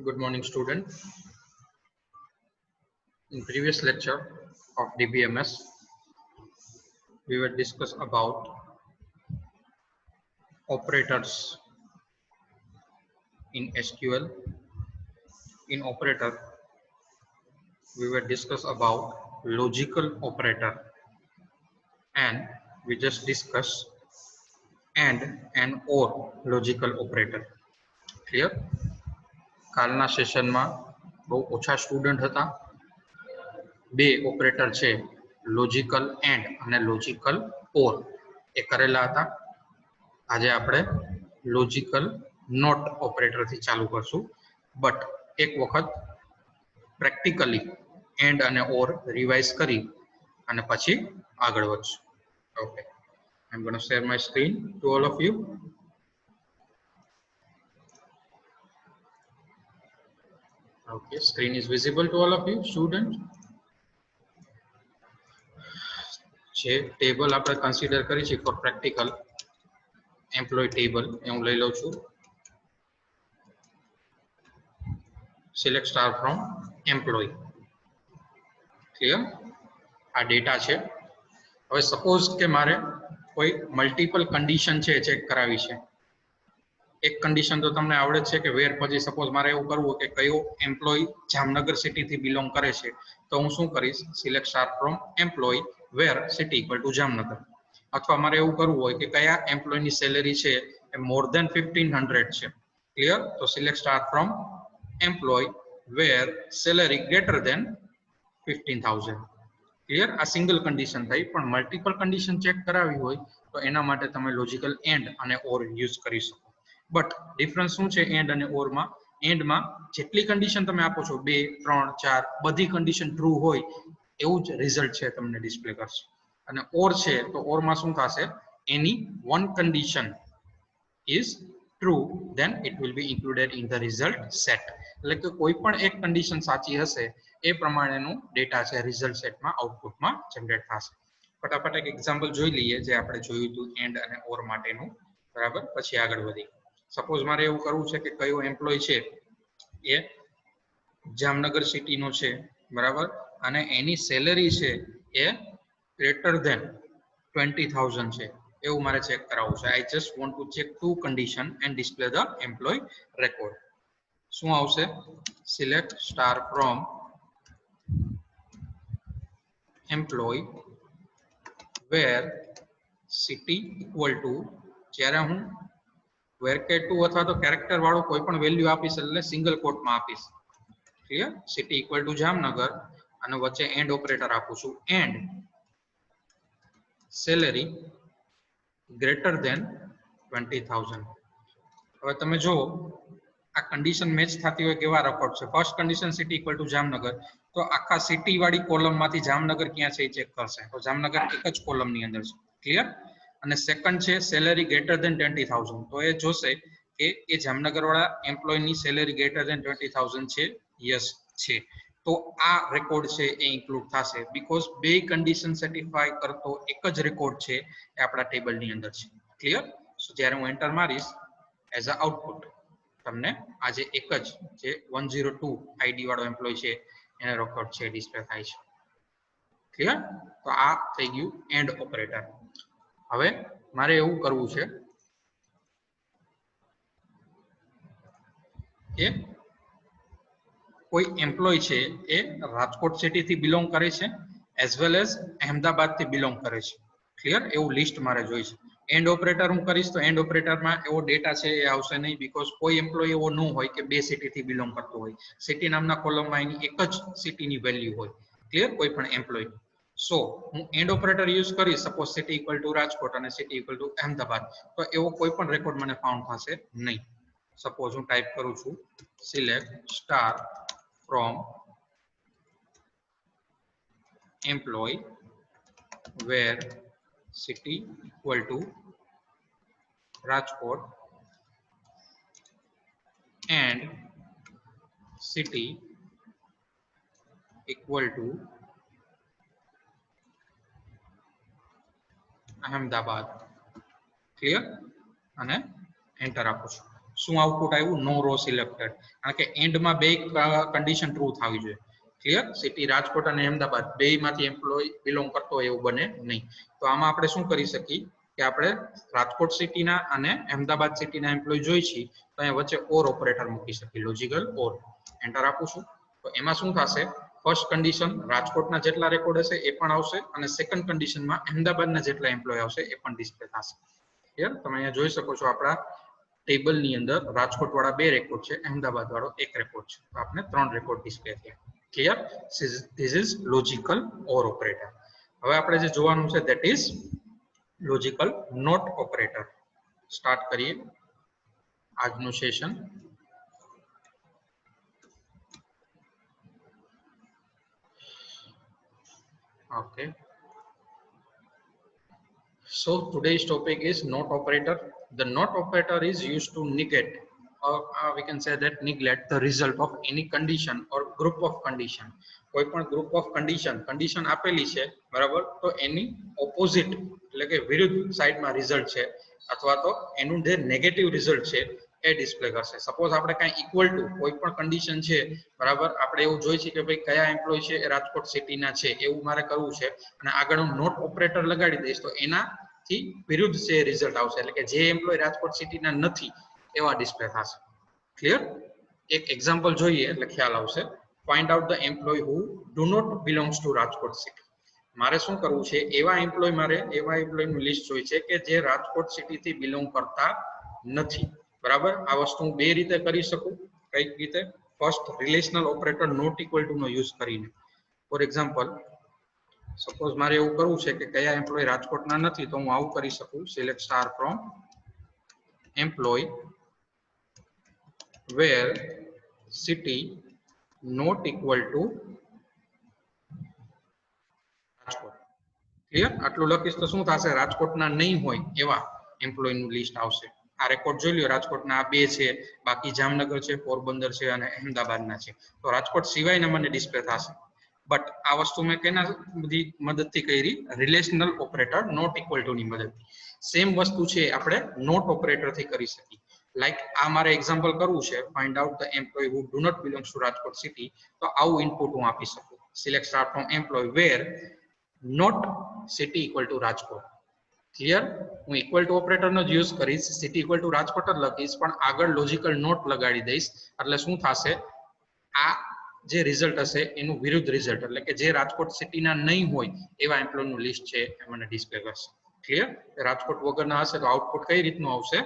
Good morning, student. In previous lecture of DBMS, we will discuss about operators in SQL. In operator, we will discuss about logical operator, and we just discuss and or logical operator. Clear? કાલના સેશનમાં બહુ ઓછા student હતા. બે operator છે logical and અને logical ઓર એ કરેલા હતા. આજે આપણે લોજિકલ નોટ ઓપરેટર થી ચાલુ કરશું, બટ એક વખત પ્રેક્ટિકલી એન્ડ અને ઓર રિવાઇઝ કરી અને પછી આગળ વધશું. Okay, I am gonna share my screen to all of you. Okay, screen is visible to all of you, student. જે ટેબલ આપણે કન્સિડર કરી છે ફોર પ્રેક્ટિકલ એમ્પ્લોય ટેબલ એ હું લઈ લઉં છું. Select star from employ. Clear? આ ડેટા છે. હવે સપોઝ કે મારે કોઈ મલ્ટિપલ કન્ડિશન છે ચેક કરાવી છે. એક કન્ડિશન તો તમને આવડે છે કે વેર, પછી સપોઝ મારે એવું કરવું કે કયો એમ્પ્લોય જામનગર સિટી થી બિલોંગ કરે છે, તો હું શું કરીશ? Select star from employ where city equal to Jamnagar. અથવા મારે એવું કરવું હોય કે કયા એમ્પ્લોય ની સેલેરી છે એ મોર ધેન 1500 છે. ક્લિયર? તો select star from employ where salary greater than 15000. Clear? આ સિંગલ કન્ડિશન થઈ, પણ મલ્ટિપલ કન્ડિશન ચેક કરાવી હોય તો એના માટે તમે લોજિકલ એન્ડ અને ઓર યુઝ કરી શકો. બટ ડિફરન્સ શું છે એન્ડ અને ઓરમાં? એન્ડમાં જેટલી કન્ડિશન તમે આપો છો 2, 3, 4 બધી કન્ડિશન ટ્રુ હોય એવું જ રિઝલ્ટ છે તમને ડિસ્પ્લે કરશે. અને ઓર છે તો ઓરમાં શું થશે? Any one condition is true, then it will be included in the result set. એટલે કે કોઈ પણ એક કન્ડિશન સાચી હશે એ પ્રમાણેનું ડેટા છે રિઝલ્ટ સેટમાં આઉટપુટમાં જનરેટ થશે. ફટાફટ એક એક્ઝામ્પલ જોઈ લઈએ જે આપણે જોયું હતું એન્ડ અને ઓર માટેનું. બરાબર? પછી આગળ વધી. સપોઝ મારે એવું કરવું છે કે કયો એમ્પ્લોય છે એ જામનગર સિટીનો છે, બરાબર, અને એની સેલેરી છે એ ગ્રેટર ધેન 20000 છે, એવું મારે ચેક કરાવવું છે. I just want to check to condition and display the employ record. શું આવશે? Select star from employ where city equal to, જ્યારે હું varchar2 અથવા તો કેરેક્ટર વાળો કોઈ પણ વેલ્યુ આપીશ એટલે સિંગલ કોટમાં આપીશ. Clear? City equal to Jamnagar અને વચ્ચે એન્ડ ઓપરેટર આપું છું. And salary greater than 20000. હવે તમે જો આ કન્ડિશન મેચ થતી હોય કેવા રેકોર્ડ છે. First condition city equal to Jamnagar, તો આખા સિટી વાળી કોલમ માંથી જામનગર ક્યાં છે એ ચેક કરશે. તો જામનગર એક જ કોલમ ની અંદર છે. ક્લિયર? અને સેકન્ડ છે સેલેરી ગ્રેટર ધેન 20000, તો એ જોશે કે એ જામનગર વાળા એમ્પ્લોય ની સેલેરી ગ્રેટર ધેન 20000 છે. યસ છે. તો આ રેકોર્ડ છે એ ઇન્ક્લુડ થશે, બીકોઝ બે કન્ડિશન સેટિસ્ફાય કરતો એક જ રેકોર્ડ છે એ આપણા ટેબલ ની અંદર છે. ક્લિયર? સો જ્યારે હું એન્ટર મારીશ એઝ અ આઉટપુટ તમને આજે એક જ જે 102 આઈડી વાળો એમ્પ્લોય છે એને રેકોર્ડ છે ડિસ્પ્લે થાય છે. ક્લિયર? તો આ થઈ ગયું એન્ડ ઓપરેટર. હવે મારે એવું કરવું છે કે કોઈ એમ્પ્લોય છે એ રાજકોટ સિટી થી બિલોંગ કરે છે એઝ વેલ એઝ અહેમદાબાદ થી બિલોંગ કરે છે. ક્લિયર? એવું લિસ્ટ મારે જોઈ છે. એન્ડ ઓપરેટર હું કરીશ તો એન્ડ ઓપરેટરમાં એવો ડેટા છે એ આવશે નહીં, બીકોઝ કોઈ એમ્પ્લોય એવો ન હોય કે બે સિટી થી બિલોંગ કરતો હોય. સિટી નામના કોલમમાં એની એક જ સિટીની વેલ્યુ હોય. ક્લિયર? કોઈ પણ એમ્પ્લોય. સો હું એન્ડ ઓપરેટર યુઝ કરીશ, suppose city equal to Rajkot અને સિટી ઇક્વલ ટુ અહેમદાબાદ, તો એવો કોઈ પણ રેકોર્ડ મને ફાઉન્ડ થશે નહીં. સપોઝ હું ટાઈપ કરું છું select star from employ where city equal to Rajkot and city equal to Ahmedabad. Clear? અને એન્ટર આપું છું. શું આઉટપુટ આવ્યું? નો રો સિલેક્ટેડ, કારણ કે એન્ડમાં બે કન્ડિશન ટ્રુ થવી જોઈએ. ક્લિયર? સિટી રાજકોટ અને અમદાવાદ બેયમાંથી એમ્પ્લોય બિલોંગ કરતો હોય એવું બને નહીં. તો આમાં આપણે શું કરી શકીએ કે આપણે રાજકોટ સિટીના અને અમદાવાદ સિટીના એમ્પ્લોય જોઈ છીએ, તો અહીંયા વચ્ચે ઓર ઓપરેટર મૂકી શકીએ, લોજિકલ ઓર. એન્ટર આપું છું તો એમાં શું થશે? ફર્સ્ટ કન્ડિશન રાજકોટના જેટલા રેકોર્ડ હશે એ પણ આવશે, અને સેકન્ડ કન્ડિશનમાં અમદાવાદના જેટલા એમ્પ્લોય આવશે એ પણ ડિસ્પ્લે થશે. ક્લિયર? તમે અહીંયા જોઈ શકો છો આપણા ટેબલની અંદર રાજકોટ વાળા 2 રેકોર્ડ છે, અમદાવાદ વાળો 1 રેકોર્ડ છે, તો આપણે 3 રેકોર્ડ ડિસ્પ્લે થયા. Clear? This is logical or operator. હવે આપણે જે જોવાનું છે that is logical not operator. Start કરીએ આજનું session. Okay. So today's topic is not operator. The not operator is used to negate, or we can say that neglect the result of any condition or group of condition. કોઈ પણ group of condition આપેલી છે, બરાબર, તો એની opposite એટલે કે વિરુદ્ધ સાઈડમાં રિઝલ્ટ છે, અથવા તો એનું જે નેગેટિવ રિઝલ્ટ છે એ ડિસ્પ્લે કરશે. સપોઝ આપણે કાંઈ ઇક્વલ ટુ કોઈ પણ કન્ડિશન છે, બરાબર, આપણે એવું જોઈ છે કે ભાઈ કયા એમ્પ્લોય છે એ રાજકોટ સિટીના છે એવું મારે કરવું છે, અને આગળ હું નોટ ઓપરેટર લગાડી દઈશ તો એનાથી વિરુદ્ધ છે રિઝલ્ટ આવશે, એટલે કે જે એમ્પ્લોય રાજકોટ સિટીના નથી એવા ડિસ્પ્લે થશે. ક્લિયર? એક એક્ઝામ્પલ જોઈએ એટલે ખ્યાલ આવશે. Find out the employ who do not belongs to Rajkot city. મારે શું કરવું છે? એવા એમ્પ્લોયનું લિસ્ટ જોઈ છે કે જે રાજકોટ સિટીથી બિલોંગ કરતા નથી. બરાબર? આ વસ્તુ હું 2 રીતે કરી શકું. કઈ રીતે? First, relational operator not equal to નો યુઝ કરીને. ફોર એક્ઝામ્પલ, સપોઝ મારે એવું કરવું છે કે કયા એમ્પ્લોય રાજકોટના નથી, તો હું આવું કરી શકું, select star from employ where city not equal to Rajkot. Clear? આટલું લખીશ તો શું થશે? રાજકોટના નહીં હોય એવા એમ્પ્લોયનું લિસ્ટ આવશે. આ રેકોર્ડ જોઈ લ્યો, રાજકોટના આ 2 છે, બાકી જામનગર છે, પોરબંદર છે અને અમદાવાદના છે, તો રાજકોટ સિવાયના મને ડિસ્પ્લે થશે. બટ આ વસ્તુ મેં કેના બધી મદદથી કરી? Relational operator not equal to ની મદદથી. સેમ વસ્તુ છે આપણે નોટ ઓપરેટર થી કરી શકીએ. લાઈક આ મારે એક્ઝામ્પલ કરવું છે, find out the employ who do not belongs to Rajkot city, તો આવું ઇનપુટ હું આપી શકું. Select star from employ where not city equal to Rajkot. Clear? હું ઇક્વલ ટુ ઓપરેટરનો જ યુઝ કરીશ, સિટી ઇક્વલ ટુ રાજકોટ જ લખીશ, પણ આગળ લોજિકલ નોટ લગાડી દઈશ. એટલે શું થશે? આ જે રિઝલ્ટ હશે એનું વિરુદ્ધ રિઝલ્ટ, એટલે કે જે રાજકોટ સિટીના નહીં હોય એવા એમ્પ્લોયનું લિસ્ટ છે એ મને ડિસ્પ્લે કરશે. ક્લિયર? રાજકોટ વગરના હશે તો આઉટપુટ કઈ રીતનું આવશે?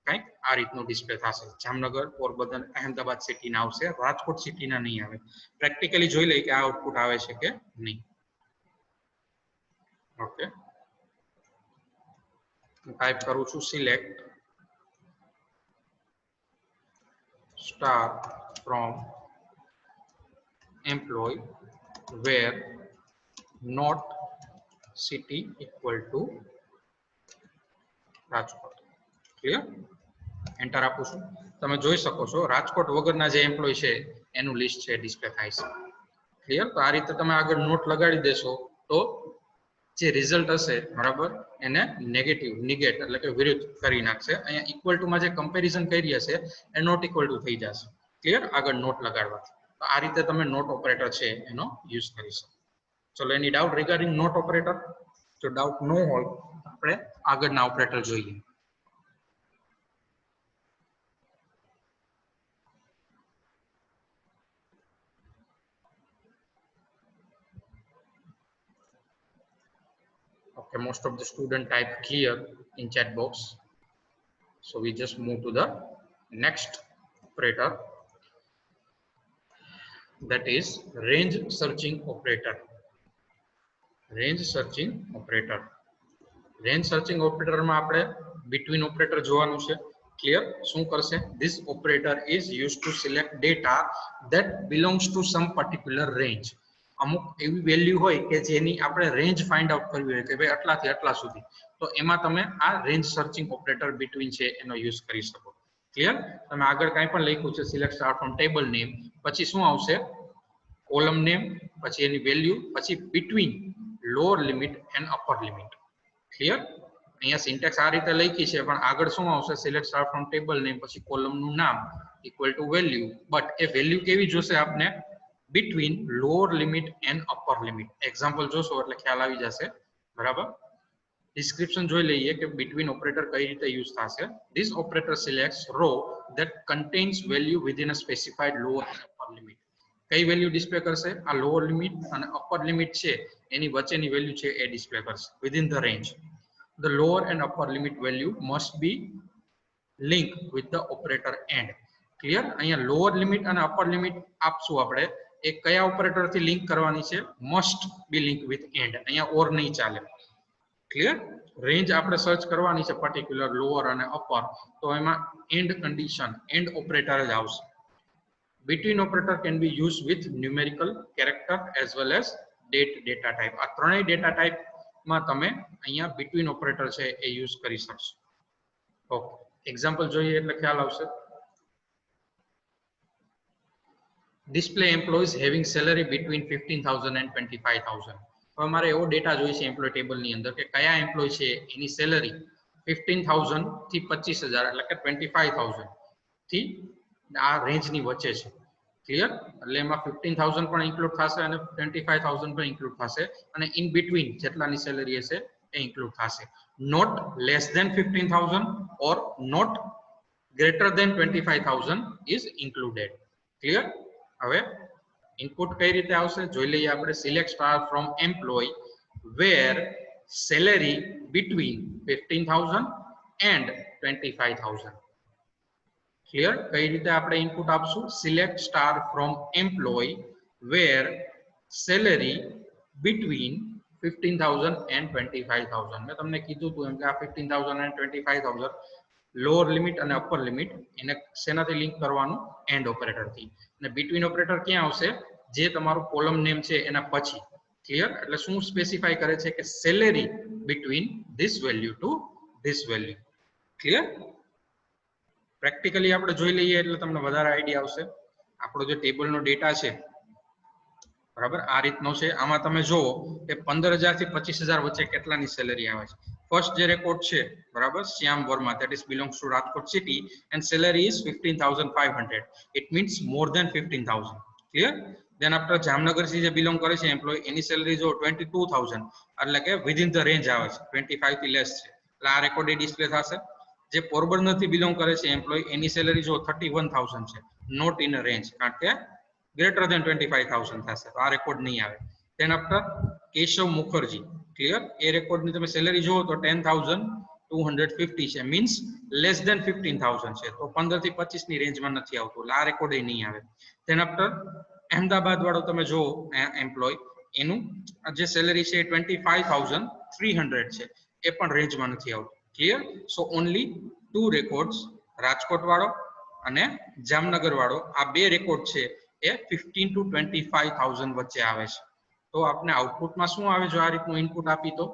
કંઈક આ રીતનું ડિસ્પ્લે થશે. જામનગર, પોરબંદર, અહેમદાબાદ સિટીના આવશે, રાજકોટ સિટીના નહીં આવે. પ્રેક્ટિકલી જોઈ લઈએ કે આ આઉટપુટ આવે છે કે નહીં. ઓકે, ટાઈપ કરું છું select star from employ where not city equal to Rajkot. Clear? Enter આપું છું. તમે જોઈ શકો છો રાજકોટ વગરના જે એમ્પ્લોય છે એનું લિસ્ટ છે ડિસ્પ્લે થાય છે. ક્લિયર? તો આ રીતે તમે આગળ નોટ લગાડી દેશો તો જે રિઝલ્ટ હશે, બરાબર, એને નેગેટિવ નિગેટ એટલે કે વિરુદ્ધ કરી નાખશે. અહીંયા ઇક્વલ ટુ માં જે કમ્પેરિઝન કરી હશે એ નોટ ઇક્વલ ટુ થઈ જશે. ક્લિયર? આગળ નોટ લગાડવાથી. તો આ રીતે તમે નોટ ઓપરેટર છે એનો યુઝ કરી શકો. ચલો, any doubt regarding not operator? જો ડાઉટ ન હોય આપણે આગળના ઓપરેટર જોઈએ. Okay, most of the student type clear in chat box, so we just move to the next operator, that is range searching operator. Range searching operator. Range searching operator માં આપણે between operator જોવાનું છે. Clear? શું કરશે? This operator is used to select data that belongs to some particular range. અમુક એવી value હોય કે જેની આપણે રેન્જ ફાઇન્ડ આઉટ કરવી હોય કે ભાઈ આટલાથી આટલા સુધી, તો એમાં તમે આ રેન્જ સર્ચિંગ ઓપરેટર બિટવીન છે એનો યુઝ કરી શકો. ક્લિયર? તમે આગળ કાંઈ પણ લખ્યું છે, select star from table name, પછી શું આવશે? કોલમ નેમ, પછી એની વેલ્યુ, પછી between lower limit and upper limit. Clear? અહીંયા સિન્ટેક્સ આ રીતે લખી છે પણ આગળ શું આવશે select star from table name પછી કોલમનું નામ equal to value but A value કેવી જોશે આપને between lower limit and upper limit example જોશો એટલે ખ્યાલ આવી જશે બરાબર ડિસ્ક્રિપ્શન જોઈ લઈએ કે between ઓપરેટર કઈ રીતે યુઝ થશે this operator selects row that contains value within a specified lower and upper limit કઈ વેલ્યુ ડિસ્પ્લે કરશે આ લોઅર લિમિટ અને અપર લિમિટ છે એની વચ્ચેની વેલ્યુ છે એ ડિસ્પ્લે કરશે within the range the lower and upper limit value must be linked with the operator and clear અહીંયા lower limit અને અપર લિમિટ આપશું આપણે એ કયા ઓપરેટર થી લિંક કરવાની છે must be linked with and અહીંયા ઓર નહીં ચાલે ક્લિયર રેન્જ આપણે સર્ચ કરવાની છે પર્ટિક્યુલર લોઅર અને અપર તો એમાં એન્ડ કન્ડિશન એન્ડ ઓપરેટર જ આવશે between operator can be used with numerical character as well as data type આ ત્રણેય ડેટા ટાઈપ માં તમે અહીંયા between operator છે એ યુઝ કરી શકશો ઓકે એક્ઝામ્પલ જોઈએ એટલે ખ્યાલ આવશે display employees having salary between 15000 and 25000 હવે મારે એવો ડેટા જોઈએ છે એમ્પ્લોય ટેબલ ની અંદર કે કયા એમ્પ્લોય છે એની સેલરી 15000 થી 25000 એટલે કે 25000 થી આ રેન્જ ની વચ્ચે છે ક્લિયર એટલે એમાં 15000 પણ ઇન્ક્લુડ થશે અને 25000 પણ ઇન્ક્લુડ થશે અને ઇન બિટવીન જેટલાની સેલરી હશે એ ઇન્ક્લુડ થશે not less than 15000 or not greater than 25000 is included clear હવે ઇનપુટ કઈ રીતે આવશે જોઈ લઈએ આપણે select star from employ where salary between 15000 and 25000 clear કઈ રીતે આપણે ઇનપુટ આપશું select star from employ where salary between 15000 and 25000 મેં તમને કીધું હતું એમ કે આ 15000 and 25000 લોઅર લિમિટ અને અપર લિમિટ એને શેનાથી લિંક કરવાનું એન્ડ ઓપરેટર થી અને between ઓપરેટર ક્યાં આવશે જે તમારું કોલમ નેમ છે એના પછી ક્લિયર એટલે શું સ્પેસિફાઈ કરે છે કે salary between this value to this value clear practically આપણે જોઈ લઈએ એટલે તમને વધારે આઈડિયા આવશે આપણો જે ટેબલનો ડેટા છે બરાબર આ રીતનો છે આમાં તમે જોવો કે 15000 થી 25000 વચ્ચે કેટલાની સેલરી આવે છે ફર્સ્ટ જે રેકોર્ડ છે બરાબર શ્યામ Verma that is belongs to Rajkot city and salary is 15500 it means more than 15000 clear then after Jamnagar થી જે બિલોંગ કરે છે એમ્પ્લોય એની સેલરી જો 22000 એટલે કે within the range આવે છે 25 થી લેસ છે એટલે આ રેકોર્ડ ડિસ્પ્લે થશે જે પોરબંદર થી બિલોંગ કરે છે એમ્પ્લોય એની સેલરી જો 31000 છે નોટ ઇન અ રેન્જ કારણ કે greater than 25000 થશે તો આ રેકોર્ડ નહીં આવે then after Keshav Mukherjee clear એ રેકોર્ડ ની તમે સેલરી જોવો તો 10250 છે મીન્સ લેસ ધેન 15000 છે તો 15 થી 25 ની રેન્જમાં નથી આવતું એટલે આ રેકોર્ડ એ નહીં આવે then after અહેમદાબાદ વાળો તમે જો એમ્પ્લોય એનું જે સેલરી છે 25300 છે એ પણ રેન્જમાં નથી આવતું clear so only two records Rajkot વાળો અને જામનગર વાળો આ બે રેકોર્ડ છે એ 15 to 25000 વચ્ચે આવે છે તો આપણે આઉટપુટમાં શું આવે જો આ રીતનું ઇનપુટ આપી તો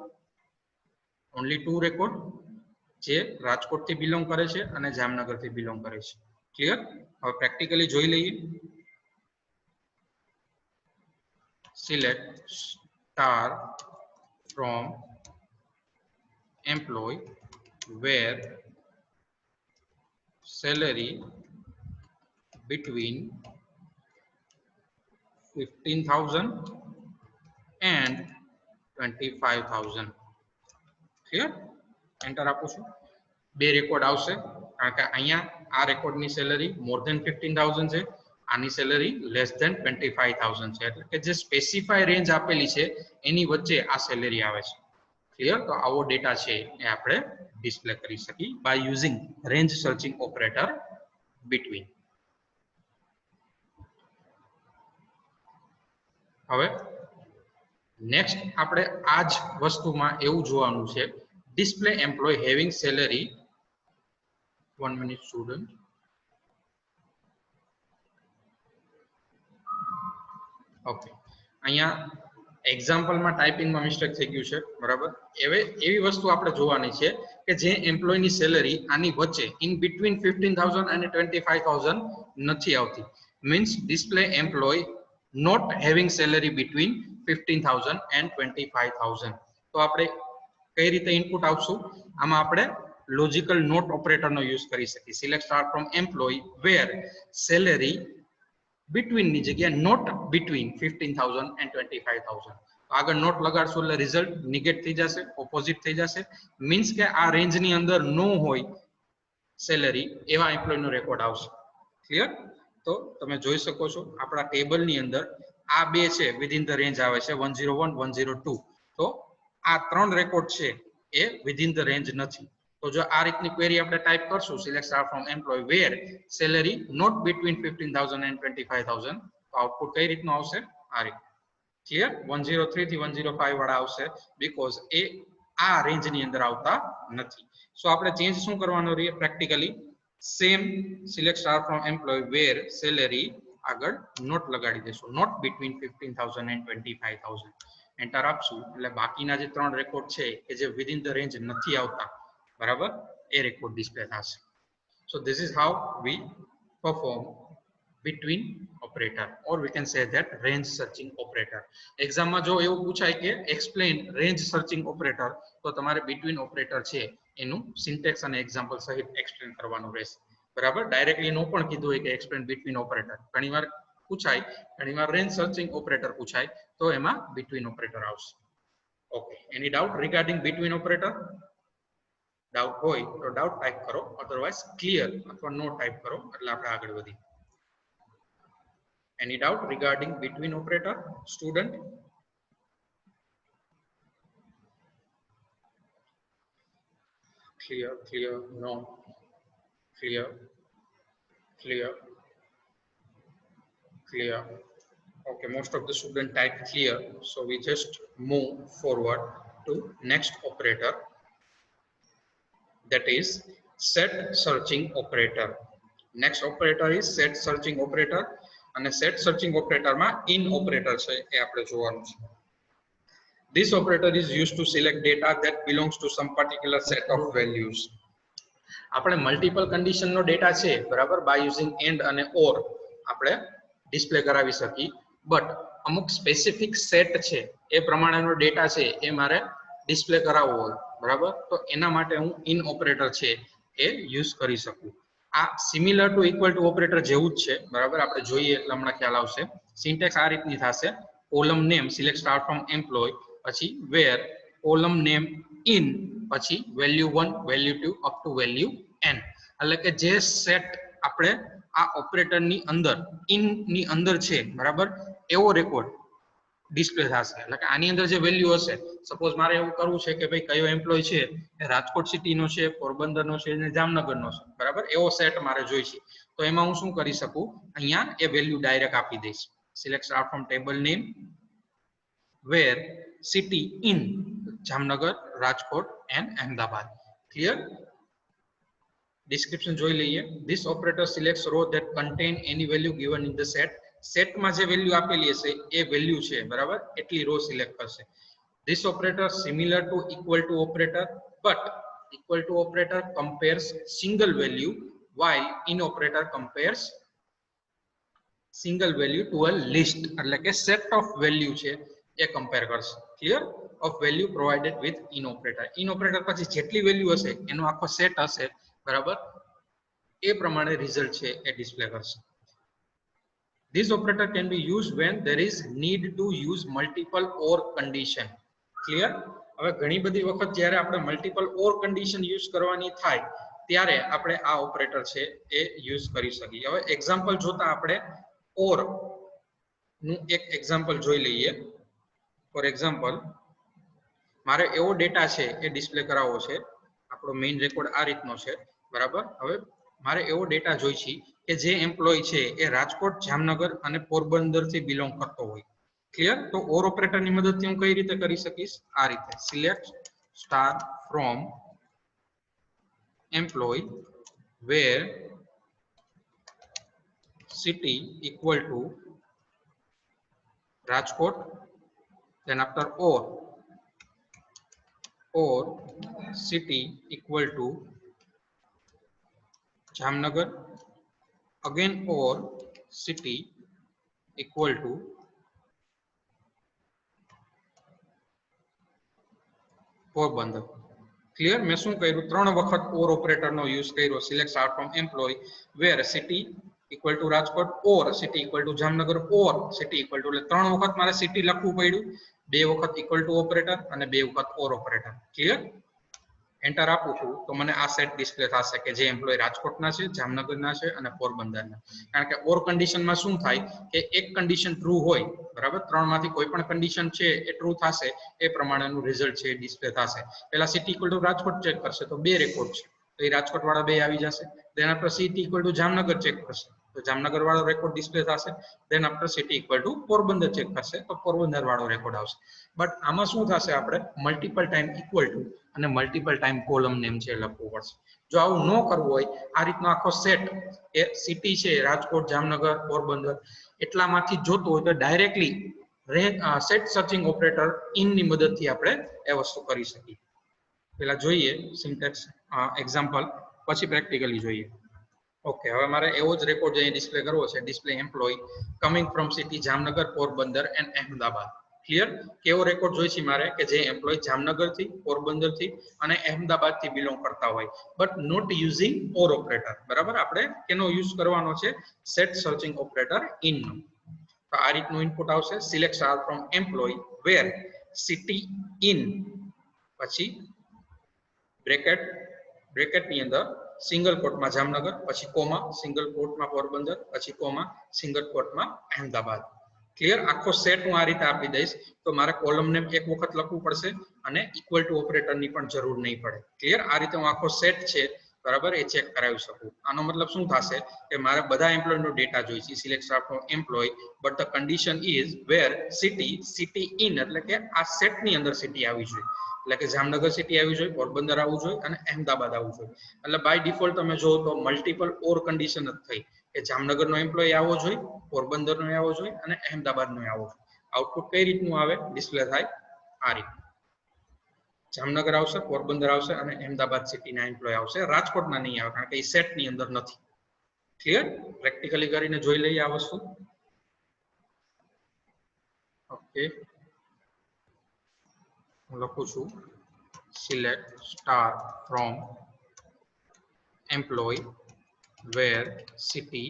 ઓન્લી ટુ રેકોર્ડ જે રાજકોટ થી બિલોંગ કરે છે અને જામનગર થી બિલોંગ કરે છે ક્લિયર હવે પ્રેક્ટિકલી જોઈ લઈએ select star from employee where salary between 15000 and 25000 clear enter આપું છું બે રેકોર્ડ આવશે કારણ કે અહીંયા આ રેકોર્ડની સેલરી મોર ધેન 15000 છે આની સેલરી લેસ ધેન 25000 છે એટલે કે જે સ્પેસિફાઈ રેન્જ આપેલી છે એની વચ્ચે આ સેલરી આવે છે ક્લિયર તો આવો ડેટા છે એ આપણે ડિસ્પ્લે કરી શકીએ by using range searching operator between હવે નેક્સ્ટ આપણે આ જ વસ્તુમાં એવું જોવાનું છે display employ having salary 1 minute student okay અહીંયા એક્ઝામ્પલમાં ટાઈપિંગમાં મિસ્ટેક થઈ ગયું છે બરાબર એવી વસ્તુ આપણે જોવાની છે કે જે એમ્પ્લોયની સેલરી આની વચ્ચે ઇન બિટવીન 15000 અને 25000 નથી આવતી means display employ not having salary between 15000 and 25000 તો આપણે કઈ રીતે ઇનપુટ આવશું? આમાં આપણે લોજિકલ નોટ ઓપરેટરનો યુઝ કરી શકીએ. Select star from employ where salary between ની જગ્યાએ નોટ બિટવીન 15,000 and 25,000. આગળ નોટ લગાડશું એટલે રિઝલ્ટ નિગેટ થઈ જશે, ઓપોઝિટ થઈ જશે. મીન્સ કે આ રેન્જની અંદર નો હોય સેલેરી એવા એમ્પ્લોયનો રેકોર્ડ આવશે. ક્લિયર? તો તમે જોઈ શકો છો આપણા ટેબલની અંદર આ બે છે વિધિન ધ રેન્જ આવે છે 101 102. તો આ ત્રણ રેકોર્ડ છે એ વિધિન ધ રેન્જ નથી. તો જો આ રીતની ક્વેરી આપણે ટાઈપ કરશું select star from employ where salary not between 15,000 and 25,000, તો આઉટપુટ કઈ રીતનું આવશે? આ રીતે. ક્લિયર? 103 થી 105 વાળા આવશે બીકોઝ એ આ રેન્જની અંદર આવતા નથી. સો આપણે ચેન્જ શું કરવાનો રહીએ? Practically same select star from employ where salary આગળ નોટ લગાડી દેશું, નોટ બિટવીન 15,000 and 25,000. એન્ટર આપશું એટલે બાકીના જે ત્રણ રેકોર્ડ છે કે જે વિધિન ધ રેન્જ નથી આવતા, બરાબર, એ રેકોર્ડ ડિસ્પ્લે થશે. So this is how we perform between operator, or we can say that range searching operator. Exam માં જો એવું પૂછાય કે explain range searching operator, તો તમારે between operator છે એનું સિન્ટેક્સ અને એક્ઝામ્પલ સહિત એક્સપ્લેન કરવાનું રહેશે. બરાબર? ડાયરેક્ટલી નો પણ કીધું હોય કે explain between operator. ઘણીવાર પૂછાય, ઘણીવાર range searching operator પૂછાય, તો એમાં between operator આવશે. ઓકે, એની doubt regarding between operator? Doubt હોય તો ડાઉટ ટાઈપ કરો, અધરવાઇઝ ક્લિયર અથવા નો ટાઈપ કરો એટલે આપણે આગળ વધીએ. Any doubt regarding between operator, student? Clear, clear, no, clear, clear, clear. Okay, most of the student type clear, so we just move forward to next operator, that is set searching operator. Next operator is set searching operator, અને set searching operator માં in operator છે એ આપણે જોવાનું છે. This operator is used to select data that belongs to some particular set of values. આપણે multiple કન્ડિશનનો data છે, બરાબર, by using and અને ઓર આપણે ડિસ્પ્લે કરાવી શકીએ, બટ અમુક સ્પેસિફિક સેટ છે એ પ્રમાણેનો ડેટા છે એ મારે ડિસ્પ્લે કરાવવો હોય, બરાબર, તો એના માટે હું ઇન ઓપરેટર છે એ યુઝ કરી શકું. આ similar two equal to operator જેવું જ છે, બરાબર, આપણે જોઈએ એટલે હમણાં ખ્યાલ આવશે. સિન્ટેક્સ આ રીતની થશે: column name select star from employ, પછી વેર કોલમ નેમ ઇન, પછી value 1 value 2 up to value n. એટલે કે જે સેટ આપણે આ ઓપરેટરની અંદર ઇન ની અંદર છે, બરાબર, એવો રેકોર્ડ ડિસ્પ્લે થશે. એટલે કે આની અંદર જે વેલ્યુ હશે, સપોઝ મારે એવું કરવું છે કે ભાઈ કયો એમ્પ્લોય છે એ રાજકોટ સિટીનો છે, પોરબંદરનો છે અને જામનગરનો છે, બરાબર, એવો સેટ મારે જોઈશે. તો એમાં હું શું કરી શકું? અહીંયા એ વેલ્યુ ડાયરેક્ટ આપી દઈશ. Select star from table name wear city in Jamnagar, Rajkot and Ahmedabad. Clear? Description જોઈ લઈએ. This operator selects row that contain any value given in the set. સેટમાં જે વેલ્યુ આપેલી હશે એ વેલ્યુ છે, બરાબર, એટલી રો સિલેક્ટ કરશે. This operator similar to equal to operator, but equal to operator compares single value while in operator compares single value to a list. એટલે કે set of value છે એ કમ્પેર કરશે. Clear? of value provided with in operator. in operator પછી જેટલી value હશે એનો આખો set હશે, બરાબર, એ પ્રમાણે રિઝલ્ટ છે એ ડિસ્પ્લે કરશે. This operator can be used when there is need to use multiple or condition. Clear? હવે ઘણી બધી વખત જ્યારે આપણે મલ્ટિપલ ઓર કન્ડિશન યુઝ કરવાની થાય ત્યારે આપણે આ ઓપરેટર છે એ યુઝ કરી શકીએ. હવે એક્ઝામ્પલ જોતા આપણે ઓર નું એક એક્ઝામ્પલ જોઈ લઈએ. ફોર એક્ઝામ્પલ, મારે એવો ડેટા છે એ ડિસ્પ્લે કરાવવો છે. આપણો મેઇન રેકોર્ડ આ રીતનો છે, બરાબર. હવે મારે એવો ડેટા જોઈ છે કે જે એમ્પ્લોય છે એ રાજકોટ, જામનગર અને પોરબંદર થી બિલોંગ કરતો હોય. ક્લિયર? તો ઓર ઓપરેટરની મદદથી હું કઈ રીતે કરી શકીશ? આ રીતે select star from employ where city equal to Rajkot, then after or city equal to Jamnagar, again or city equal to Porbandar. Clear? મેં શું કર્યું? 3 વખત ઓર ઓપરેટરનો યુઝ કર્યો. Select star from employ where city equal to Rajkot or city equal to Jamnagar or city equal to, એટલે 3 વખત મારે city લખવું પડ્યું, 2 વખત ઇક્વલ ટુ ઓપરેટર અને 2 વખત ઓર ઓપરેટર. ક્લિયર? એન્ટર આપું છું તો મને આ સેટ ડિસ્પ્લે થશે કે જે એમ્પ્લોય રાજકોટના છે, જામનગરના છે અને પોરબંદરના. કારણ કે ઓર કન્ડિશનમાં શું થાય કે એક કન્ડિશન ટ્રુ હોય, બરાબર, 3 માંથી કોઈ પણ કન્ડિશન છે એ ટ્રુ થશે, એ પ્રમાણેનું રિઝલ્ટ છે એ ડિસ્પ્લે થશે. પહેલા city equal to Rajkot check કરશે તો 2 રેકોર્ડ છે, તો એ રાજકોટ વાળા 2 આવી જશે. Then after city equal to Jamnagar check કરશે તો જામનગર વાળો રેકોર્ડ ડિસ્પ્લે થશે. Then after city equal to Porbandar check કરશે તો પોરબંદર વાળો રેકોર્ડ આવશે. બટ આમાં શું થશે, આપણે મલ્ટિપલ ટાઈમ ઇક્વલ ટુ અને મલ્ટિપલ ટાઈમ કોલમ નેમ છે લખવું પડશે. જો આવું ન કરવું હોય, આ રીતનો આખો સેટ એ સિટી છે રાજકોટ, જામનગર, પોરબંદર એટલામાંથી જોતું હોય તો directly set searching operator in ની મદદથી આપણે એ વસ્તુ કરી શકીએ. પેલા જોઈએ સિન્ટેક્સ એક્ઝામ્પલ, પછી પ્રેક્ટિકલી જોઈએ. ઓકે, હવે મારે એવો જ રેકોર્ડ જે ડિસ્પ્લે કરવો છે, display employ coming from city Jamnagar, Porbandar and Ahmedabad. Clear? કેવો રેકોર્ડ જોઈ છે મારે કે જે એમ્પ્લોય જામનગર થી, પોરબંદર થી અને અહેમદાબાદ થી બિલોંગ કરતા હોય, but not using or operator. બરાબર, આપણે કેનો યુઝ કરવાનો છે? સેટ સર્ચિંગ ઓપરેટર ઇન નો. તો આ રીતનું ઇનપુટ આવશે. Select star from employ where city in, પછી બ્રેકેટની અંદર સિંગલ કોટમાં જામનગર, પછી કોમા, સિંગલ કોટમાં પોરબંદર, પછી કોમા, સિંગલ કોટમાં અહેમદાબાદ. ક્લિયર? આખો સેટ હું આ રીતે આપી દઈશ તો મારે કોલમ નેમ એક વખત લખવું પડશે અને ઇક્વલ ટુ ઓપરેટરની પણ જરૂર નહીં પડે. ક્લિયર? આ રીતે હું આખો સેટ છે, બરાબર, એ ચેક કરાવી શકું. આનો મતલબ શું થશે કે મારે બધા એમ્પ્લોયનો ડેટા જોઈશે. Select star from employ but the condition is where city in, એટલે કે આ સેટની અંદર સિટી આવી જોઈએ. એટલે કે જામનગર સિટી આવી જોઈએ, પોરબંદર આવવું જોઈએ અને અહેમદાબાદ આવવું જોઈએ. એટલે બાય ડિફોલ્ટ તમે જો તો મલ્ટિપલ ઓર કન્ડિશન જ થઈ કે જામનગરનો એમ્પ્લોય આવવો જોઈએ, પોરબંદરનો આવવો જોઈએ અને અહેમદાબાદનો આવવો જોઈએ. આઉટપુટ કઈ રીતનું આવે? ડિસ્પ્લે થાય આ રીતે. જામનગર આવશે, પોરબંદર આવશે અને અહેમદાબાદ સિટીના એમ્પ્લોય આવશે. રાજકોટના નહીં આવે કારણ કે એ સેટની અંદર નથી. ક્લિયર? પ્રેક્ટિકલી કરીને જોઈ લઈએ આ વસ્તુ. ઓકે, હું લખું છું select star from employ where city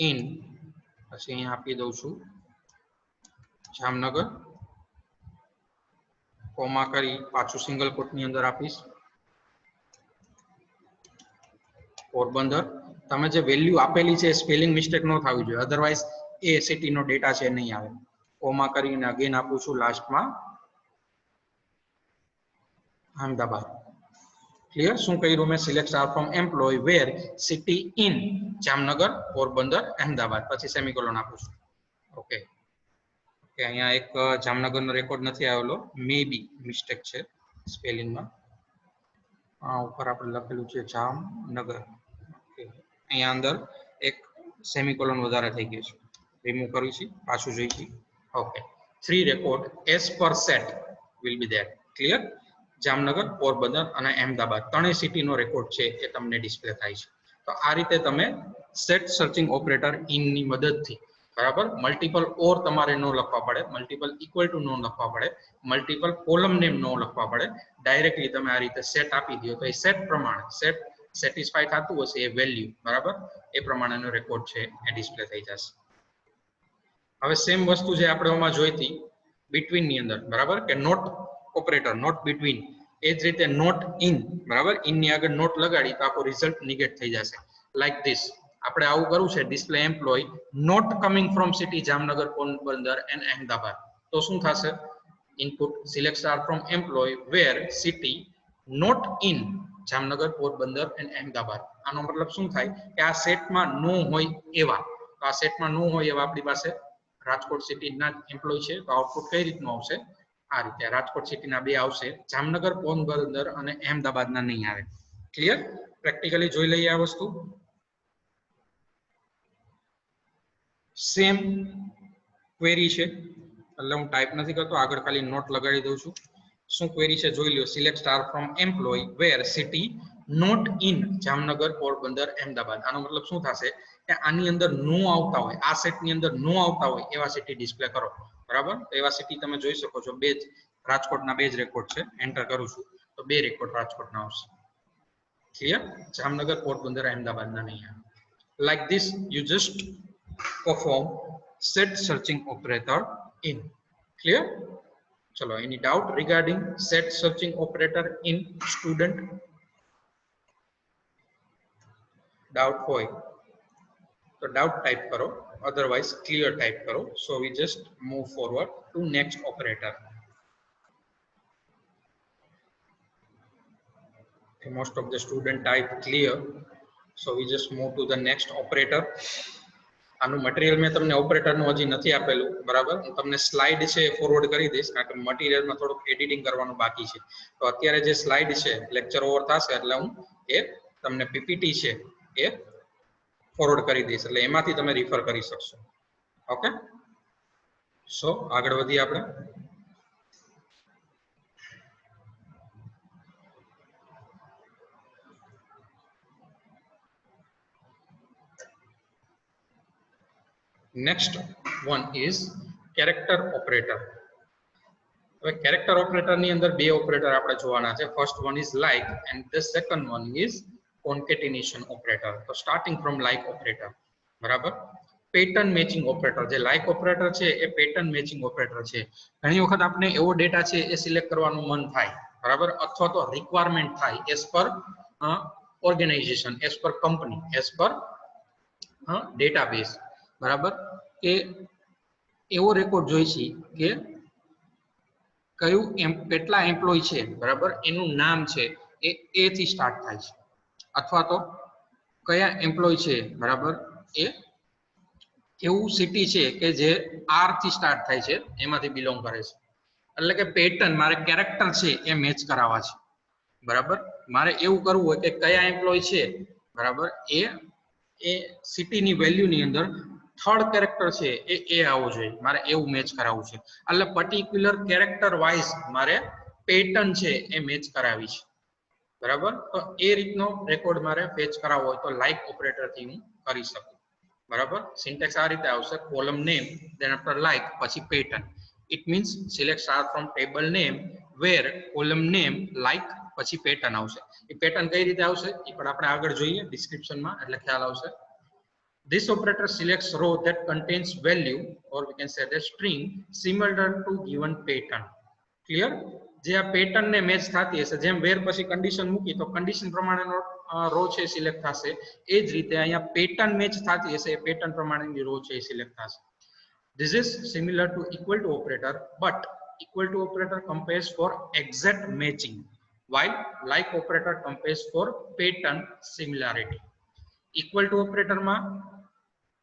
in, પછી અહીંયા આપી દઉં છું જામનગર, કોમા કરી પાછું સિંગલ કોટની અંદર આપીશ પોરબંદર. તમે જે વેલ્યુ આપેલી છે સ્પેલિંગ મિસ્ટેક ન થવી જોઈએ, અધરવાઇઝ એ સિટીનો ડેટા છે નહીં આવે. કોમા કરીને અગેન આપું છું લાસ્ટમાં અહેમદાબાદ. ક્લિયર? શું કર્યું મેં? Select star from employ where city in Jamnagar, Porbandar, Ahmedabad, પછી સેમિકોલોન આપું છું. ઓકે, અહીંયા એક જામનગરનો રેકોર્ડ નથી આવેલો, મે બી મિસ્ટેક છે સ્પેલિંગમાં. ઉપર આપણે લખેલું છે જામનગર. અહીંયા અંદર એક સેમિકોલોન વધારે થઈ ગયું છે, રિમૂવ કર્યું છે, પાછું જોઈશું. Okay, 3 record as per set will be there. Clear? Jamnagar, Porbandar અને અહેમદાબાદ ત્રણેય સિટીનો રેકોર્ડ છે એ તમને ડિસ્પ્લે થાય છે. તો આ રીતે તમે સેટ સર્ચિંગ ઓપરેટર ઇન ની મદદથી, બરાબર, મલ્ટિપલ ઓર તમારે ન લખવા પડે, મલ્ટિપલ ઇક્વલ ટુ ન લખવા પડે, મલ્ટિપલ કોલમ નેમ ન લખવા પડે, ડાયરેક્ટલી તમે આ રીતે સેટ આપી દો તો એ સેટ પ્રમાણે સેટ સેટિસ્ફાય થતું હશે એ વેલ્યુ, બરાબર, એ પ્રમાણેનો રેકોર્ડ છે એ ડિસ્પ્લે થઈ જશે. હવે સેમ વસ્તુ જે આપણે આમાં જોઈતી બિટવીન ની અંદર, બરાબર, કે નોટ ઓપરેટર, નોટ બિટવીન, એ જ રીતે નોટ ઇન, બરાબર, ઇન ની આગળ નોટ લગાડી તો આખો રિઝલ્ટ નિગેટ થઈ જશે લાઈક ધીસ. આપણે આવું કરવું છે display employ not coming from city Jamnagar, Porbandar and Ahmedabad. તો શું થશે? Input select star from employ where city not in Jamnagar, Porbandar and Ahmedabad. આનો મતલબ શું થાય કે આ સેટમાં નો હોય એવા, તો આ સેટમાં નો હોય એવા આપણી પાસે રાજકોટ સિટીના એમ્પ્લોય છે, તો આઉટપુટ કઈ રીતનું આવશે? આ રીતે. રાજકોટ સિટીના 2 આવશે, જામનગર, પોરબંદર અને અહેમદાબાદના નહીં આવે. ક્લિયર? પ્રેક્ટિકલી જોઈ લઈએ આ વસ્તુ. સેમ ક્વેરી છે, એટલે હું ટાઈપ નથી કરતો, આગળ ખાલી નોટ લગાડી દઉં છું. શું ક્વેરી છે જોઈ લો. Select star from employ where city not in Jamnagar, Porbandar, Ahmedabad. આનો મતલબ શું થશે કે આની અંદર નો આવતા હોય, આ સેટની અંદર નો આવતા હોય એવા સિટી ડિસ્પ્લે કરો, બરાબર. તો એવા સિટી તમે જોઈ શકો છો, 2 રાજકોટના બે જ રેકોર્ડ છે, એન્ટર કરું છું તો બે રેકોર્ડ રાજકોટના આવશે. ક્લિયર? જામનગર, પોરબંદર, અહેમદાબાદના નહીં આવે. Like this you just perform set searching operator in. Clear? चलो, any doubt regarding set searching operator in student? Doubt होय तो doubt type करो, otherwise clear type करो. So we just move forward to next operator. Okay, most of the student type clear, so we just move to the next operator. આનું material મેં તમને ઓપરેટરનું હજી નથી આપેલું, બરાબર? હું તમને સ્લાઇડ છે ફોરવર્ડ કરી દઈશ, કારણ કે મટીરીયલમાં થોડુંક એડિટિંગ કરવાનું બાકી છે. તો અત્યારે જે સ્લાઇડ છે લેક્ચર ઓવર થશે એટલે હું એ તમને પીપીટી છે એ ફોરવર્ડ કરી દઈશ, એટલે એમાંથી તમે રિફર કરી શકશો. ઓકે, સો આગળ વધીએ આપણે. Next one is character operator. હવે character operator ની અંદર બે ઓપરેટર આપણે જોવાના છે. First one is like and the second one is concatenation operator. તો starting from like operator, બરાબર? પેટર્ન મેચિંગ ઓપરેટર, જે લાઇક ઓપરેટર છે એ પેટર્ન મેચિંગ ઓપરેટર છે. ઘણી વખત આપણે એવો ડેટા છે એ સિલેક્ટ કરવાનું મન થાય, બરાબર? અથવા તો રિક્વાયરમેન્ટ થાય as per organization, as per company, as per database, બરાબર? કે એવો રેકોર્ડ જોઈ છે કે કયું કેટલા એમ્પ્લોય છે, બરાબર? એનું નામ છે એ એ થી સ્ટાર્ટ થાય છે, અથવા તો કયા એમ્પ્લોય છે, બરાબર? એ એવું સિટી છે કે જે આર થી સ્ટાર્ટ થાય છે, એમાંથી બિલોંગ કરે છે. એટલે કે પેટર્ન મારે કેરેક્ટર છે એ મેચ કરાવવા છે, બરાબર? મારે એવું કરવું હોય કે કયા એમ્પ્લોય છે, બરાબર? એ સિટીની વેલ્યુની અંદર થર્ડ કેરેક્ટર છે એ આવવો જોઈએ, મારે એવું મેચ કરાવવું છે. એટલે પર્ટિક્યુલર કેરેક્ટર વાઇઝ મારે પેટર્ન છે એ મેચ કરાવી છે, બરાબર? તો એ રીતનો રેકોર્ડ મારે ફેચ કરાવવો હોય તો લાઇક ઓપરેટર થી હું કરી શકું, બરાબર? સિન્ટેક્સ આ રીતે આવશે: column name, then after like, પછી pattern. It means select star from table name where column name like પછી પેટર્ન આવશે. એ પેટર્ન કઈ રીતે આવશે એ પણ આપણે આગળ જોઈએ ડિસ્ક્રિપ્શનમાં, એટલે ખ્યાલ આવશે. This operator selects row that contains value, or we can say the string similar to given pattern. Clear? જે આ પેટર્ન ને મેચ થતી હશે, જેમ વેર પછી કન્ડિશન મૂકી તો કન્ડિશન પ્રમાણેનો રો છે સિલેક્ટ થશે, એ જ રીતે અહીંયા પેટર્ન મેચ થતી હશે, એ પેટર્ન પ્રમાણેની રો છે સિલેક્ટ થશે. This is similar to equal to operator, but equal to operator compares for exact matching, while like operator compares for pattern similarity. Equal to operator માં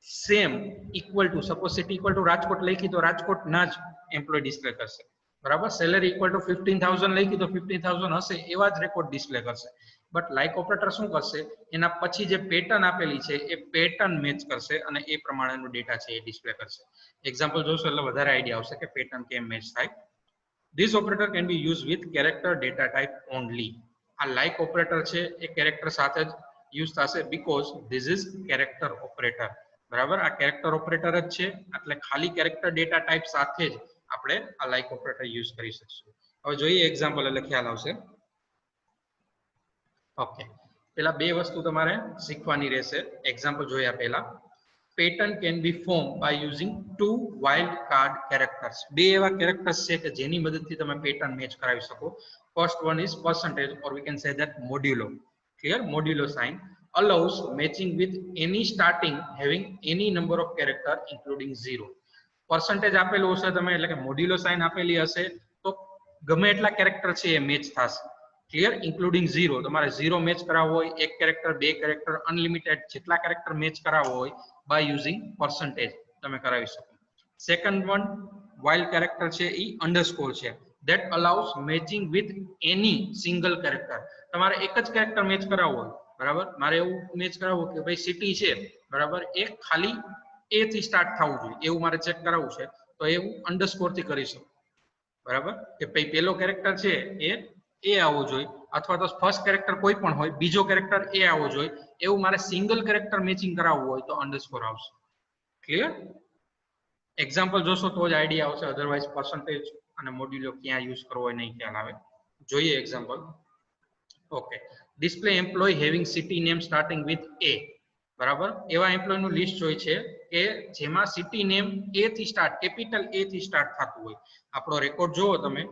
same equal to, suppose city equal to Rajkot લખી તો રાજકોટના જ employ display કરશે, બરાબર? Salary equal to 15,000 લખી તો 15,000 હશે એવા જ રેકોર્ડ ડિસ્પ્લે કરશે. બટ લાઇક ઓપરેટર શું કરશે? એના પછી જે પેટર્ન આપેલી છે એ પેટર્ન મેચ કરશે અને એ પ્રમાણેનો ડેટા છે એ ડિસ્પ્લે કરશે. એક્ઝામ્પલ જોશો એટલે વધારે આઈડિયા આવશે કે પેટર્ન કેમ મેચ થાય. This operator can be used with character data type only. આ લાઇક ઓપરેટર છે એ કેરેક્ટર સાથે જ યુઝ થશે, because this is character operator, બરાબર? આ કેરેક્ટર ઓપરેટર જ છે, એટલે ખાલી કેરેક્ટર ડેટા ટાઈપ સાથે જ આપણે આ લાઇક ઓપરેટર યુઝ કરી શકશું. હવે જોઈએ એક્ઝામ્પલ એટલે ખ્યાલ આવશે. ઓકે, પેલા બે વસ્તુ તમારે શીખવાની રહેશે. એક્ઝામ્પલ જોયા પહેલા, pattern can be form by using 2 wild card characters. બે એવા કેરેક્ટર્સ છે કે જેની મદદથી તમે પેટર્ન મેચ કરાવી શકો. First one is percentage, or we can say that modulo. Clear? Modulo sign allows matching with any starting having any number of character including 0. percentage આપેલું હશે તમે, એટલે કે મોડ્યુલો સાઇન આપેલી હશે તો ગમે એટલા કેરેક્ટર છે એ મેચ થશે. ક્લિયર? ઇન્ક્લુડિંગ 0. તમારે 0 મેચ કરાવવો હોય, એક કેરેક્ટર, બે કેરેક્ટર, અનલિમિટેડ જેટલા કેરેક્ટર મેચ કરાવવો હોય બાય યુઝિંગ percentage તમે કરાવી શકો. સેકન્ડ વન વાઇલ્ડ કેરેક્ટર છે એ અંડરસ્કોર છે, that allows matching with any single character. તમારે એક જ કેરેક્ટર મેચ કરાવવો હોય, બરાબર? મારે એવું મેચ કરાવવું કે ભાઈ સિટી છે, બરાબર? એ ખાલી એ થી સ્ટાર્ટ થવું જોઈએ એવું મારે ચેક કરાવવું છે, તો એવું અંડરસ્કોર થી કરી શકો, બરાબર? કે ભાઈ પેલો કેરેક્ટર છે એ આવવો જોઈએ, અથવા તો ફર્સ્ટ કેરેક્ટર કોઈ પણ હોય, બીજો કેરેક્ટર એ આવવો જોઈએ, એવું મારે સિંગલ કેરેક્ટર મેચિંગ કરાવવું હોય તો અંડરસ્કોર આવશે. ક્લિયર? એક્ઝામ્પલ જોશો તો જ આઈડિયા આવશે, અધરવાઇઝ percentage અને મોડ્યુલો ક્યાં યુઝ કરવો હોય નહીં ખ્યાલ આવે. જોઈએ example. Okay, display employ having city name starting with A. બરાબર, એવા એમ્પ્લોય નું લિસ્ટ હોય છે કે જેમાં સિટી નેમ એ થી સ્ટાર્ટ, કેપિટલ એ થી સ્ટાર્ટ થતું હોય. આપણો રેકોર્ડ જોવો તમે.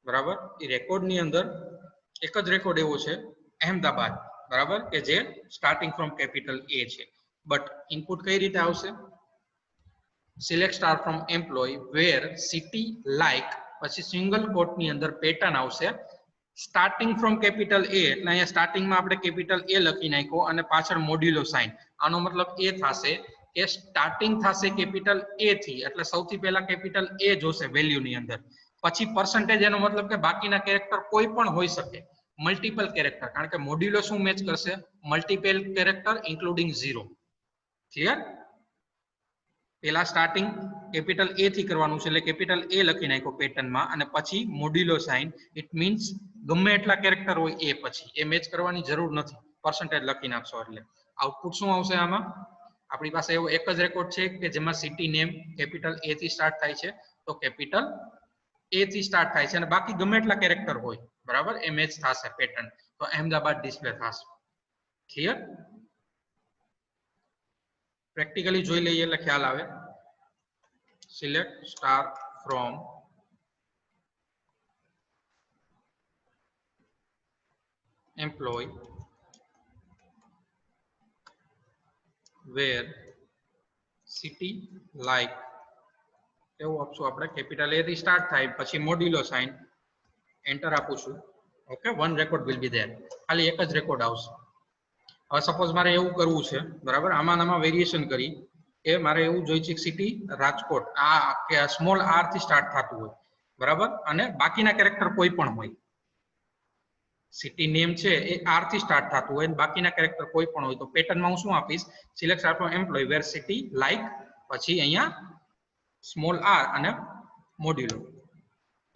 બરાબર, એ રેકોર્ડ ની અંદર એક જ રેકોર્ડ એવો છે અહેમદાબાદ. બરાબર, કે જે સ્ટાર્ટિંગ ફ્રોમ કેપિટલ એ છે. બટ ઇનપુટ કઈ રીતે આવશે? Select star from employ where city like, પછી સિંગલ કોટ ની અંદર પેટર્ન આવશે સ્ટાર્ટિંગ ફ્રોમ કેપિટલ એ. એટલે અહીંયા સ્ટાર્ટિંગમાં આપણે કેપિટલ એ લખી નાખ્યો અને પાછળ મોડ્યુલો સાઇન. આનો મતલબ એ થશે કે સ્ટાર્ટિંગ થશે કેપિટલ એ થી, એટલે સૌથી પહેલા કેપિટલ એ જોશે વેલ્યુ ની અંદર. પછી પર્સન્ટેજ, એનો મતલબ કે બાકીના કેરેક્ટર કોઈ પણ હોઈ શકે, મલ્ટિપલ કેરેક્ટર, કારણ કે મોડ્યુલો શું મેચ કરશે? Multiple character including 0. ક્લિયર? પેલા સ્ટાર્ટિંગ કેપિટલ એ થી કરવાનું છે, એટલે કેપિટલ એ લખી નાખ્યો પેટર્નમાં અને પછી મોડ્યુલો સાઇન. ઇટ મીન્સ ગમે એટલા કેરેક્ટર હોય એ પછી એ મેચ કરવાની જરૂર નથી, પર્સન્ટેજ લખી નાખશો એટલે. આઉટપુટ શું આવશે આમાં? આપણી પાસે એવો એક જ રેકોર્ડ છે કે જેમાં સિટી નેમ કેપિટલ એ થી સ્ટાર્ટ થાય છે, તો કેપિટલ એ થી સ્ટાર્ટ થાય છે અને બાકી ગમે એટલા કેરેક્ટર હોય, બરાબર, એ મેચ થશે પેટર્ન. તો અહેમદાબાદ ડિસ્પ્લે થશે. ક્લિયર? પ્રેક્ટિકલી જોઈ લઈએ એટલે ખ્યાલ આવે. Select star from employ where city like, એવું આપશું આપણે, કેપિટલ એ થી સ્ટાર્ટ થાય, પછી મોડ્યુલો સાઇન, એન્ટર આપું છું. Okay, one record will be there. ખાલી એક જ રેકોર્ડ આવશે. હવે સપોઝ મારે એવું કરવું છે, બરાબર, આમાં વેરિએશન કરી કે મારે એવું જોઈએ છે સિટી રાજકોટ, આ કે સ્મોલ આર થી સ્ટાર્ટ થતું હોય, બરાબર, અને બાકીના કેરેક્ટર કોઈ પણ હોય. સિટી નેમ છે એ આર થી સ્ટાર્ટ થતું હોય અને બાકીના કેરેક્ટર કોઈ પણ હોય, તો પેટર્નમાં હું શું આપીશ? Select star from employ where city like, પછી અહીંયા સ્મોલ આર અને મોડ્યુલો.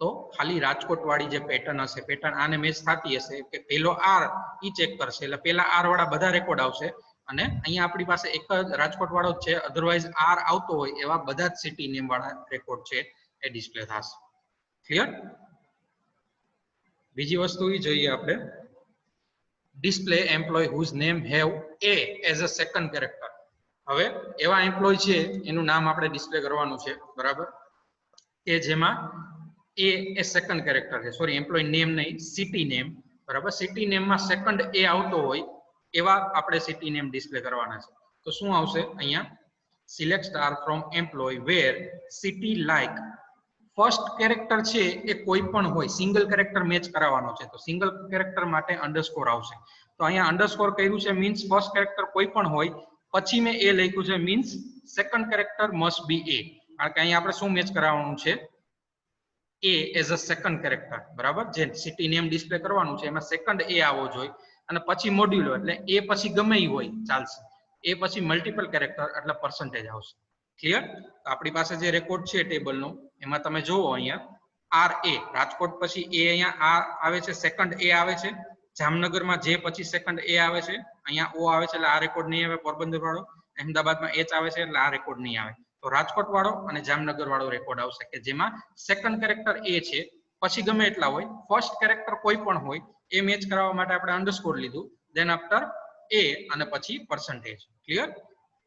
તો ખાલી રાજકોટ વાળી જે પેટર્ન હશે, પેટર્ન આને મેચ થતી હશે કે પેલો આર ઈ ચેક કરશે, એટલે પેલા આર વાળા બધા રેકોર્ડ આવશે અને અહીંયા આપણી પાસે એક જ રાજકોટ વાળો જ છે, અધરવાઇઝ આર આવતો હોય એવા બધા જ સિટી નેમ વાળા રેકોર્ડ છે એ ડિસ્પ્લે થશે. ક્લિયર? બીજી વસ્તુ એ જોઈએ આપણે, display employ whose name have A as a second character. હવે એવા એમ્પ્લોય છે એનું નામ આપણે ડિસ્પ્લે કરવાનું છે, બરાબર, કે જેમાં એ સેકન્ડ કેરેક્ટર છે. સોરી, એમ્પ્લોય નેમ નહીં, સિટી નેમ. બરાબર, સિટી નેમમાં સેકન્ડ એ આવતો હોય એવા આપણે સિટી નેમ ડિસ્પ્લે કરવાના છે. તો શું આવશે અહીંયા? Select star from employ where city like, first character છે એ કોઈ પણ હોય, સિંગલ કેરેક્ટર મેચ કરાવવાનો છે, તો સિંગલ કેરેક્ટર માટે અંડરસ્કોર આવશે. તો અહીંયા અંડરસ્કોર કર્યું છે મીન્સ ફર્સ્ટ કેરેક્ટર કોઈ પણ હોય, પછી મેં એ લખ્યું છે means second character must be A, કારણ કે અહીંયા આપણે શું મેચ કરાવવાનું છે? A as a second character. બરાબર, જે સિટી નેમ ડિસ્પ્લે કરવાનું છે એમાં સેકન્ડ એ આવવો જોઈએ અને પછી મોડ્યુલો, એટલે એ પછી ગમે એ હોય ચાલશે, એ પછી મલ્ટિપલ કેરેક્ટર એટલે પર્સન્ટેજ આવશે. ક્લિયર? તો આપણી પાસે જે રેકોર્ડ છે ટેબલનો, એમાં તમે જોવો અહીંયા આર એ, રાજકોટ પછી એ અહીંયા આ આવે છે, સેકન્ડ એ આવે છે. જામનગરમાં જે પછી સેકન્ડ એ આવે છે, અહીંયા ઓ આવે છે એટલે આ રેકોર્ડ નહીં આવે. પોરબંદર વાળો, અહેમદાબાદમાં એચ આવે છે એટલે આ રેકોર્ડ નહીં આવે. તો રાજકોટ વાળો અને જામનગર વાળો રેકોર્ડ આવશે કે જેમાં સેકન્ડ કેરેક્ટર એ છે, પછી ગમે એટલા હોય, ફર્સ્ટ કેરેક્ટર કોઈ પણ હોય, એ મેચ કરાવવા માટે આપણે અંડરસ્કોર લીધું, ધેન આફ્ટર એ અને પછી પર્સન્ટેજ. ક્લિયર?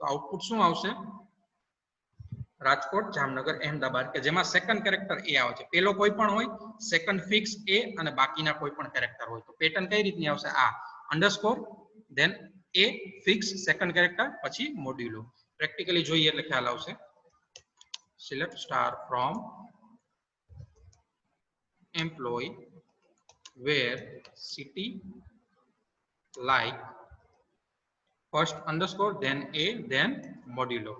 તો આઉટપુટ શું આવશે? રાજકોટ, જામનગર, અહેમદાબાદ, કે જેમાં સેકન્ડ કેરેક્ટર એ આવે છે. પેલો કોઈ પણ હોય, સેકન્ડ ફિક્સ એ અને બાકીના કોઈ પણ કેરેક્ટર હોય. તો પેટર્ન કઈ રીતની આવશે? આ underscore, then A fix second character, પછી મોડ્યુલો. પ્રેક્ટિકલી જોઈએ એટલે ખ્યાલ આવશે. Select star from employ where city like, first underscore, then A, then modulo.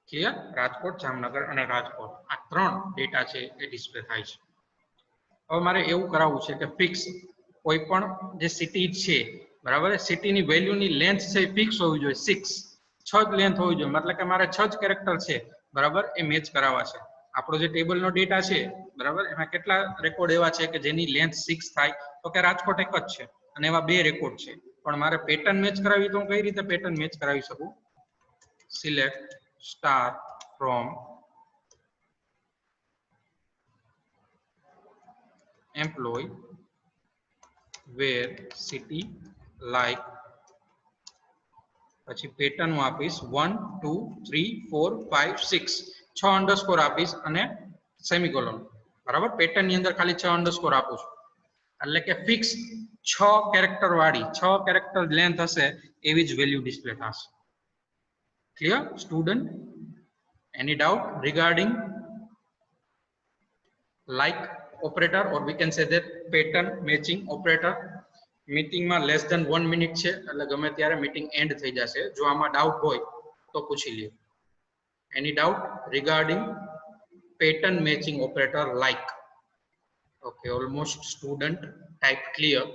Clear? Rajkot, Jamnagar અને રાજકોટ, આ ત્રણ ડેટા છે એ ડિસ્પ્લે થાય છે. હવે મારે એવું કરાવવું છે કે ફિક્સ કોઈ પણ જે સિટી છે, બરાબર, સિટીની વેલ્યુની લેન્થ છે એ ફિક્સ હોવી જોઈએ, 6 જ લેન્થ હોવી જોઈએ, મતલબ કે મારે 6 જ કેરેક્ટર છે, બરાબર, એ મેચ કરાવવા છે. આપણો જે ટેબલનો ડેટા છે, બરાબર, એમાં કેટલા રેકોર્ડ એવા છે કે જેની લેન્થ 6 થાય? તો કે રાજકોટ એક જ છે અને એવા 2 રેકોર્ડ છે. પણ મારે પેટર્ન મેચ કરાવી તો હું કઈ રીતે પેટર્ન મેચ કરાવી શકું? Select star from employee where city like પછી પેટર્ન હું આપીશ 1 2 3 4 5 6 6 અંડરસ્કોર આપીશ અને સેમિકોલોન બરાબર પેટર્ન ની અંદર ખાલી 6 અંડરસ્કોર આપું છું એટલે કે ફિક્સ 6 કેરેક્ટર વાળી 6 કેરેક્ટર લેન્થ હશે એવી જ વેલ્યુ ડિસ્પ્લે થશે clear student any doubt regarding like operator or we can say that pattern matching operator meeting માં લેસ ધેન 1 મિનિટ છે એટલે ગમે ત્યારે મીટિંગ એન્ડ થઈ જશે જો આમાં ડાઉટ હોય તો પૂછી લ્યો એની doubt regarding pattern matching operator like okay almost student type clear